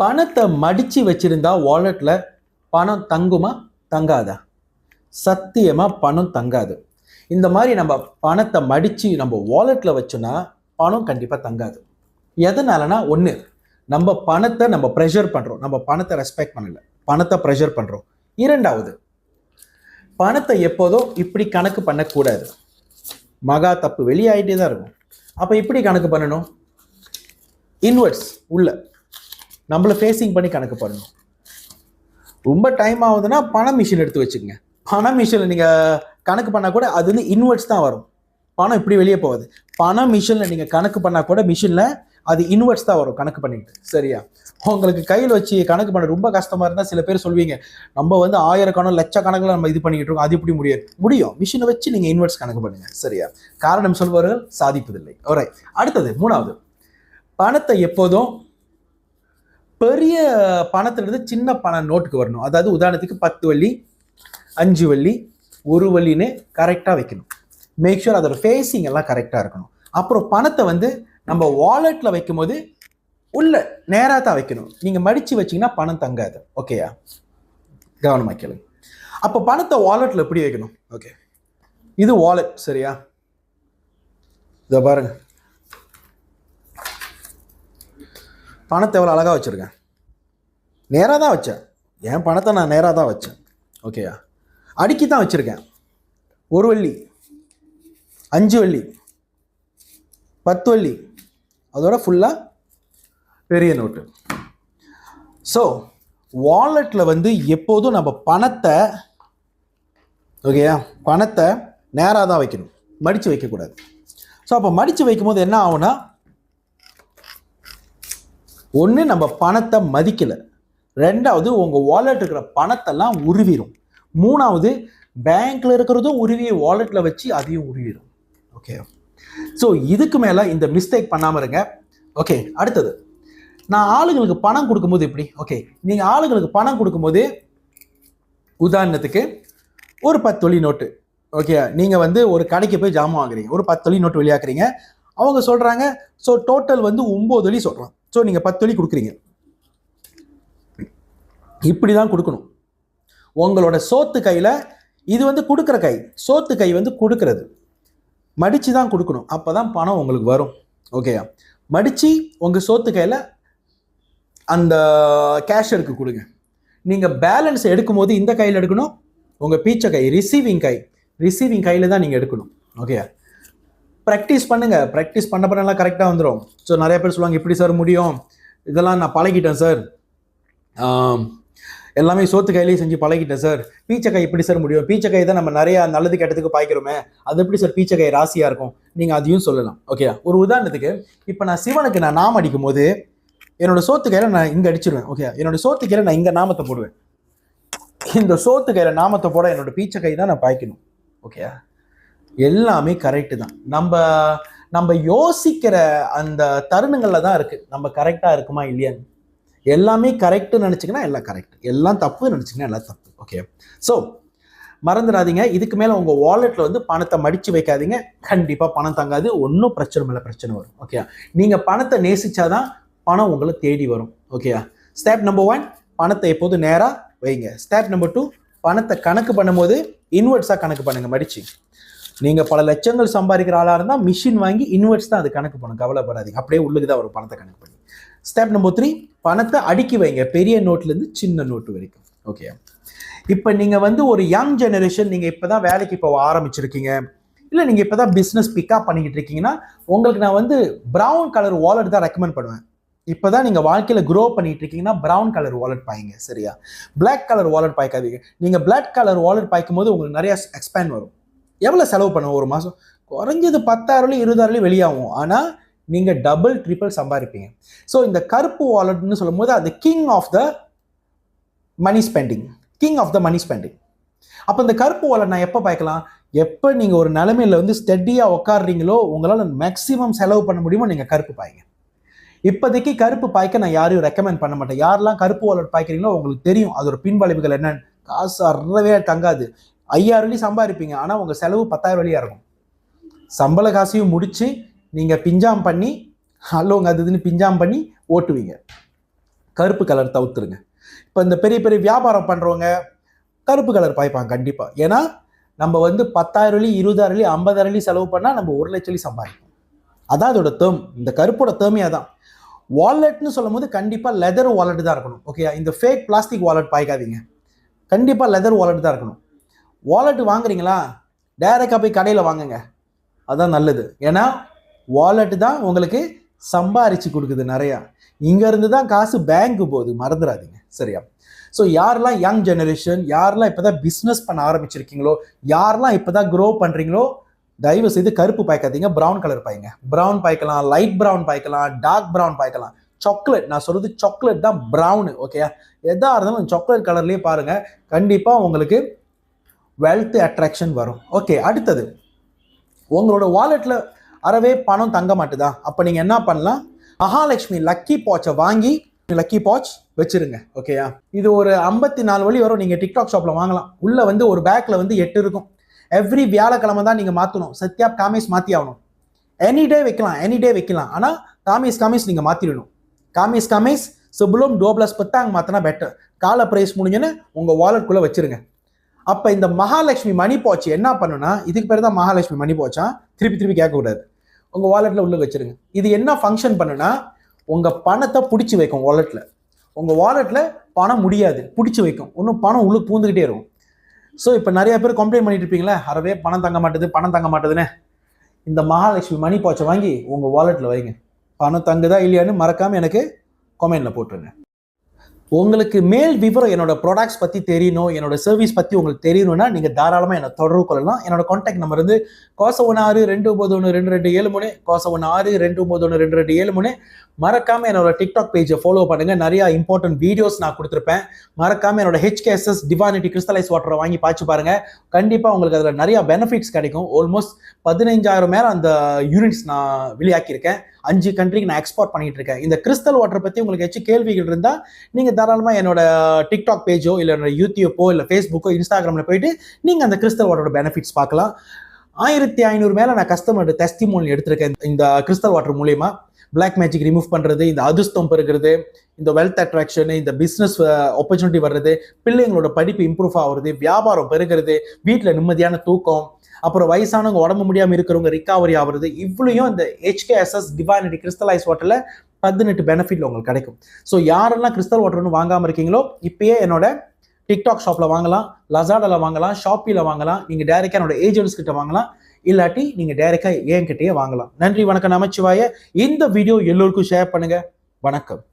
பணத்தை மடிச்சு வச்சிருந்தா வாலெட்ல பணம் தங்குமா தங்காதா? சத்தியமா பணம் தங்காது. இந்த மாதிரி நம்ம பணத்தை மடிச்சு நம்ம வாலெட்ல வச்சோன்னா பணம் கண்டிப்பா தங்காது. எதனாலனா, ஒன்று, நம்ம பணத்தை நம்ம ப்ரெஷர் பண்றோம், நம்ம பணத்தை ரெஸ்பெக்ட் பண்ணல, பணத்தை ப்ரெஷர் பண்றோம். இரண்டாவது, பணத்தை எப்போதும் இப்படி கணக்கு பண்ணக்கூடாது. மகா தப்பு வெளியாயிட்டே தான் இருக்கும். அப்ப இப்படி கணக்கு பண்ணணும், இன்வெர்ட்ஸ் உள்ள நம்மள ஃபேஸிங் பண்ணி கணக்கு பண்ணணும். ரொம்ப டைம் ஆகுதுன்னா பண மிஷின் எடுத்து வச்சுக்கோங்க. பண மிஷினில் நீங்கள் கணக்கு பண்ணால் கூட அது வந்து இன்வெர்ட்ஸ் தான் வரும், பணம் இப்படி வெளியே போகாது. பண மிஷினில் நீங்கள் கணக்கு பண்ணால் கூட மிஷினில் அது இன்வெர்ட்ஸ் தான் வரும் கணக்கு பண்ணிட்டு. சரியா? உங்களுக்கு கையில் வச்சு கணக்கு பண்ண ரொம்ப கஷ்டமாக இருந்தால் சில பேர் சொல்வீங்க, நம்ம வந்து ஆயிரக்கணக்கில் லட்சக்கணக்கில் நம்ம இது பண்ணிக்கிட்டு இருக்கோம், அது இப்படி முடியும். மிஷினை வச்சு நீங்கள் இன்வெர்ட்ஸ் கணக்கு பண்ணுங்க. சரியா? காரணம் சொல்பவர்கள் சாதிப்பதில்லை. ஓரை. அடுத்தது, மூணாவது, பணத்தை எப்போதும் பெரிய பணத்திலிருந்து சின்ன பண நோட்டுக்கு வரணும். அதாவது உதாரணத்துக்கு 10 வள்ளி, 5 வள்ளி, 1 வள்ளின்னு கரெக்டாக வைக்கணும். மேக் ஷூர் அதோட ஃபேஸிங் எல்லாம் கரெக்டாக இருக்கணும். அப்புறம் பணத்தை வந்து நம்ம வாலெட்டில் வைக்கும் போது உள்ள நேராக தான் வைக்கணும். நீங்கள் மடித்து வச்சிங்கன்னா பணம் தங்காது. ஓகேயா? கவனமாக கேளுங்க. அப்போ பணத்தை வாலெட்டில் எப்படி வைக்கணும்? ஓகே, இது வாலெட். சரியா? இதை பாருங்க, பணத்தை எவ்வளோ அழகாக வச்சுருக்கேன். நேராக தான் வச்சேன், என் பணத்தை நான் நேராக தான் வச்சேன். ஓகேயா? அடுக்கி தான் வச்சுருக்கேன். 1 வள்ளி, 5 வள்ளி, 10 வள்ளி, அதோட ஃபுல்லாக பெரிய நோட்டு. ஸோ வாலெட்டில் வந்து எப்போதும் நம்ம பணத்தை, ஓகேயா, பணத்தை நேராக தான் வைக்கணும், மடித்து வைக்கக்கூடாது. ஸோ அப்போ மடித்து வைக்கும்போது என்ன ஆகும்னா, ஒன்று, நம்ம பணத்தை மதிக்கலை. ரெண்டாவது, உங்கள் வாலெட் இருக்கிற பணத்தெல்லாம் உருவிடும். மூணாவது, பேங்க்ல இருக்கிறதும் உருவி வாலெட்டில் வச்சு அதையும் உருவிடும். ஓகே? ஸோ இதுக்கு மேலே இந்த மிஸ்டேக் பண்ணாமல் இருங்க. ஓகே? அடுத்தது, நான் ஆளுங்களுக்கு பணம் கொடுக்கும்போது எப்படி? ஓகே, நீங்கள் ஆளுங்களுக்கு பணம் கொடுக்கும்போது உதாரணத்துக்கு ஒரு 10 வள்ளி நோட்டு. ஓகே, நீங்கள் வந்து ஒரு கடைக்கு போய் ஜாமான் வாங்குறீங்க, ஒரு 10 வள்ளி நோட்டு வெளியாக்குறீங்க. அவங்க சொல்கிறாங்க, ஸோ டோட்டல் வந்து 9 வள்ளி சொல்கிறான். ஸோ நீங்கள் 10 வள்ளி கொடுக்குறீங்க. இப்படி தான் கொடுக்கணும். உங்களோட சோத்து கையில், இது வந்து கொடுக்குற கை, சோத்து கை வந்து கொடுக்கறது, மடித்து தான் கொடுக்கணும். அப்போ தான் பணம் உங்களுக்கு வரும். ஓகேயா? மடித்து உங்கள் சோத்து கையில் அந்த கேஷருக்கு கொடுங்க. நீங்கள் பேலன்ஸ் எடுக்கும்போது இந்த கையில் எடுக்கணும், உங்கள் பீச்சை கை, ரிசீவிங் கையில் தான் நீங்கள் எடுக்கணும். ஓகேயா? ப்ராக்டிஸ் பண்ணுங்கள். ப்ராக்டிஸ் பண்ண பண்ணலாம் கரெக்டாக வந்துடும். ஸோ நிறைய பேர் சொல்லுவாங்க, இப்படி சார் முடியும், இதெல்லாம் நான் பழகிட்டேன் சார், எல்லாமே சோத்து கையிலேயே செஞ்சு பழகிட்டேன் சார், பீச்சை கை எப்படி சார் முடியும், பீச்சை கை தான் நம்ம நிறையா நல்லது கெட்டதுக்கு பாய்க்கிறோமே, அது எப்படி சார் பீச்சை கை ராசியாக இருக்கும்? நீங்கள் அதையும் சொல்லலாம். ஓகே? ஒரு உதாரணத்துக்கு, இப்போ நான் சிவனுக்கு நான் நாமம் அடிக்கும் போது என்னோட சோத்து கையில் நான் இங்கே அடிச்சிருவேன். ஓகே? என்னோட சோத்து கையில் நான் இங்கே நாமத்தை போடுவேன். இந்த சோத்து கையில் நாமத்தை போட என்னோட பீச்சை கை தான் நான் பாய்க்கணும். ஓகே? எல்லாமே கரெக்டு தான். நம்ம யோசிக்கிற அந்த தருணங்களில் தான் இருக்குது நம்ம கரெக்டாக இருக்குமா இல்லையான்னு. எல்லாமே கரெக்டுன்னு நினச்சிங்கன்னா எல்லாம் கரெக்ட், எல்லாம் தப்பு நினச்சிங்கன்னா எல்லாம் தப்பு. ஓகே? ஸோ மறந்துடாதீங்க, இதுக்கு மேலே உங்கள் வாலெட்டில் வந்து பணத்தை மடித்து வைக்காதீங்க. கண்டிப்பாக பணம் தங்காது. ஒன்றும் பிரச்சனை மேலே பிரச்சனை வரும். ஓகே? நீங்கள் பணத்தை நேசிச்சாதான் பணம் உங்களை தேடி வரும். ஓகேயா? ஸ்டெப் நம்பர் 1, பணத்தை எப்போதும் நேராக வைங்க. ஸ்டெப் நம்பர் 2, பணத்தை கணக்கு பண்ணும்போது இன்வெர்ட்ஸாக கணக்கு பண்ணுங்க, மடிச்சு. நீங்கள் பல லட்சங்கள் சம்பாதிக்கிற ஆளாக இருந்தால் மிஷின் வாங்கி இன்வெர்ட்ஸ் தான் அது கணக்கு பண்ணும், கவலைப்படாதீங்க. அப்படியே உள்ளுக்கு தான் வரும் பணத்தை கணக்கு பண்ணி. ஸ்டெப் நம்பர் 3, பணத்தை அடுக்கி வைங்க, பெரிய நோட்லேருந்து சின்ன நோட்டு வரைக்கும். ஓகே? இப்போ நீங்கள் வந்து ஒரு யங் ஜெனரேஷன், நீங்கள் இப்போ தான் வேலைக்கு இப்போ ஆரம்பிச்சிருக்கீங்க, இல்லை நீங்கள் இப்போ தான் பிஸ்னஸ் பிக்கப் பண்ணிக்கிட்டு இருக்கீங்கன்னா, உங்களுக்கு நான் வந்து ப்ரௌன் கலர் வாலெட் தான் ரெக்கமெண்ட் பண்ணுவேன். இப்போ தான் நீங்கள் வாழ்க்கையில் க்ரோ பண்ணிட்டு இருக்கீங்கன்னா ப்ரௌன் கலர் வாலெட் பாய்ங்க. சரியா? பிளாக் கலர் வாலெட் பாய்க்காதீங்க. நீங்கள் பிளாக் கலர் வாலெட் பாய்க்கும் போது உங்களுக்கு நிறைய எக்ஸ்பேண்ட் வரும். எவ்வளோ செலவு பண்ணுவோம் ஒரு மாதம்? குறைஞ்சது 10,000 20,000 வெளியாகும். ஆனால் நீங்கள் டபுள் ட்ரிபிள் சம்பாதிப்பீங்க. ஸோ இந்த கருப்பு வாலெட்னு சொல்லும் போது அது king of the money spending. அப்போ இந்த கருப்பு வாலெட் நான் எப்போ பாய்க்கலாம்? எப்போ நீங்கள் ஒரு நிலைமையில் வந்து ஸ்டெடியாக உட்காடுறீங்களோ, உங்களால் மேக்ஸிமம் செலவு பண்ண முடியுமோ நீங்கள் கருப்பு பாய்ங்க. இப்போதைக்கு கருப்பு பாய்க்க நான் யாரையும் ரெக்கமெண்ட் பண்ண மாட்டேன். யாரெல்லாம் கருப்பு வாலெட் பாய்க்கிறீங்களோ உங்களுக்கு தெரியும் அதோட பின்வளைவுகள் என்னன்னு. காசு அறவே தங்காது. 5,000 வழி சம்பாதிப்பீங்க, ஆனால் உங்கள் செலவு 10,000 வழியாக இருக்கும். சம்பள காசையும் முடித்து நீங்கள் பிஞ்சாம் பண்ணி அல்லவங்க அதுன்னு பிஞ்சாம் பண்ணி ஓட்டுவீங்க. கருப்பு கலர் தவிர்த்துருங்க. இப்போ இந்த பெரிய பெரிய வியாபாரம் பண்ணுறவங்க கருப்பு கலர் பாய்ப்பாங்க கண்டிப்பாக. ஏன்னா நம்ம வந்து 10,000 20,000 50,000 செலவு பண்ணால் நம்ம 1,00,000 சம்பாதிப்போம். அதான் அதோட டேர்ம். இந்த கருப்போட டேர்மே அதான். வாலெட்னு சொல்லும் போது கண்டிப்பாக லெதர் வாலெட் தான் இருக்கணும். ஓகே, இந்த ஃபேக் பிளாஸ்டிக் வாலெட் பாய்க்காதீங்க. கண்டிப்பாக லெதர் வாலெட் தான் இருக்கணும். வாலெட் வாங்குறீங்களா, டைரெக்டாக போய் கடையில் வாங்குங்க, அதான் நல்லது. ஏன்னா வாலெட் தான் உங்களுக்கு சம்பாரிச்சு கொடுக்குது நிறையா. இங்கேருந்து தான் காசு பேங்க்கு போகுது, மறந்துடாதீங்க. சரியா? ஸோ யாரெல்லாம் யங் ஜெனரேஷன், யாரெல்லாம் இப்போ தான் பிஸ்னஸ் பண்ண ஆரம்பிச்சிருக்கீங்களோ, யாரெல்லாம் இப்போ தான் க்ரோ பண்ணுறீங்களோ, தயவு செய்து கருப்பு பாய்க்காதீங்க, ப்ரௌன் கலர் பாய்ங்க. ப்ரௌன் பாய்க்கலாம், லைட் ப்ரௌன் பாய்க்கலாம், டார்க் ப்ரௌன் பாய்க்கலாம். சாக்லேட், நான் சொல்கிறது சாக்லேட் தான் ப்ரௌனு. ஓகேயா? எதாக இருந்தாலும் சாக்லேட் கலர்லேயே பாருங்கள், கண்டிப்பாக உங்களுக்கு வெல்த் அட்ராக்ஷன் வரும். ஓகே, அடுத்தது உங்களோட வாலெட்டில் அறவே பணம் தங்க மாட்டுதா? அப்போ நீங்கள் என்ன பண்ணலாம், மகாலட்சுமி லக்கி பாட்சை வாங்கி லக்கி பாட்ச் வச்சிருங்க. ஓகேயா? இது ஒரு 54 வழி வரும். நீங்கள் டிக்டாக் ஷாப்பில் வாங்கலாம். உள்ளே வந்து ஒரு பேக்கில் வந்து 8 இருக்கும். எவ்ரி வியாழக்கிழமை தான் நீங்கள் மாற்றணும். சத்யா காமிஸ் மாற்றி ஆகணும். எனி டே வைக்கலாம். ஆனால் காமிஸ் நீங்கள் மாற்றிடணும். காமிஸ் சிபுலும் டோப்ளஸ் பத்தாங்க மாற்றினா பெட்டர். கால ப்ரைஸ் முடிஞ்சுன்னு உங்கள் வாலெட்குள்ளே வச்சிருங்க. அப்போ இந்த மகாலட்சுமி மணி பாட்ச் என்ன பண்ணுன்னா, இதுக்கு பேர் தான் மகாலட்சுமி மணி பாட்சா, திருப்பி கேட்கக்கூடாது. உங்கள் வாலெட்டில் உள்ள வச்சிருங்க. இது என்ன ஃபங்க்ஷன் பண்ணுன்னா, உங்கள் பணத்தை பிடிச்சி வைக்கும் வாலெட்டில். உங்கள் வாலெட்டில் பணம் முடியாது, பிடிச்சி வைக்கும். இன்னும் பணம் உள்ளுக்கு பூந்துக்கிட்டே இருக்கும். ஸோ இப்போ நிறைய பேர் கம்ப்ளைண்ட் பண்ணிட்டு இருப்பீங்களே, அறவே பணம் தங்க மாட்டேதுன்னு. இந்த மகாலட்சுமி மணி பாட்சை வாங்கி உங்கள் வாலெட்டில் வைங்க. பணம் தங்குதா இல்லையான்னு மறக்காமல் எனக்கு கமெண்டில் போட்டுருங்க. உங்களுக்கு மேல் விவரம் என்னோட ப்ராடக்ட்ஸ் பற்றி தெரியணும், என்னோட சர்வீஸ் பற்றி உங்களுக்கு தெரியணும்னா நீங்கள் தாராளமாக என்னை தொடர்பு கொள்ளலாம். என்னோட கான்டாக்ட் நம்பர் வந்து 96291227 96291227. மறக்காமல் என்னோட டிக்டாக் பேஜை ஃபாலோ பண்ணுங்கள். நிறையா இம்பார்ட்டன்ட் வீடியோஸ் நான் கொடுத்துருப்பேன். மறக்காமல் என்னோட HKSS டிவைனிட்டி கிறிஸ்டலைஸ் வாட்டரை வாங்கி பார்த்து பாருங்கள். கண்டிப்பாக உங்களுக்கு அதில் நிறையா பெனிஃபிட்ஸ் கிடைக்கும். ஆல்மோஸ்ட் 15,000 மேலே அந்த யூனிட்ஸ் நான் வெளியாக்கியிருக்கேன். 5 கண்ட்ரிக்கு நான் எக்ஸ்போர்ட் பண்ணிட்டு இருக்கேன். இந்த கிறிஸ்டல் வாட்டர் பற்றி உங்களுக்கு ஏதாச்சும் கேள்விகள் இருந்தால் நீங்கள் தாராளமாக என்னோட டிக்டாக் பேஜோ இல்லை என்னோட யூடியூப்போ இல்லை ஃபேஸ்புக்கோ இன்ஸ்டாகிராமில் போயிட்டு நீங்கள் அந்த கிறிஸ்டல் வாட்டரோட பெனிஃபிட்ஸ் பார்க்கலாம். 1500 மேலே நான் கஸ்டமரோட டெஸ்டிமோனி எடுத்திருக்கேன் இந்த கிறிஸ்டல் வாட்டர் மூலியமா. பிளாக் மேஜிக் ரிமூவ் பண்ணுறது, இந்த அதிர்ஷ்டம் பெறுகிறது, இந்த வெல்த் அட்ராக்ஷன், இந்த பிஸ்னஸ் ஆப்பர்ச்சுனிட்டி வர்றது, பிள்ளைங்களோட படிப்பு இம்ப்ரூவ் ஆகுறது, வியாபாரம் பெருகிறது, வீட்டில் நிம்மதியான தூக்கம், அப்புறம் வயசானவங்க உடம்பு முடியாமல் இருக்கிறவங்க ரிகவரி ஆகுறது, இவ்வளையும் இந்த HKSS டிவைனிட்டி கிறிஸ்டலைஸ் வாட்டரில் 18 பெனிஃபிட் உங்களுக்கு கிடைக்கும். ஸோ யாரெல்லாம் கிறிஸ்டல் வாட்டர்னு வாங்காமல் இருக்கீங்களோ இப்பயே என்னோட டிக்டாக் ஷாப்பில் வாங்கலாம், லசாடாவில் வாங்கலாம், ஷாப்பியில் வாங்கலாம். நீங்கள் டைரெக்டாக என்னோட ஏஜென்ட்ஸ் கிட்ட வாங்கலாம், இல்லாட்டி நீங்கள் டைரெக்டாக என்கிட்டயே வாங்கலாம். நன்றி, வணக்கம், நமச்சிவாய. இந்த வீடியோ எல்லோருக்கும் ஷேர் பண்ணுங்கள். வணக்கம்.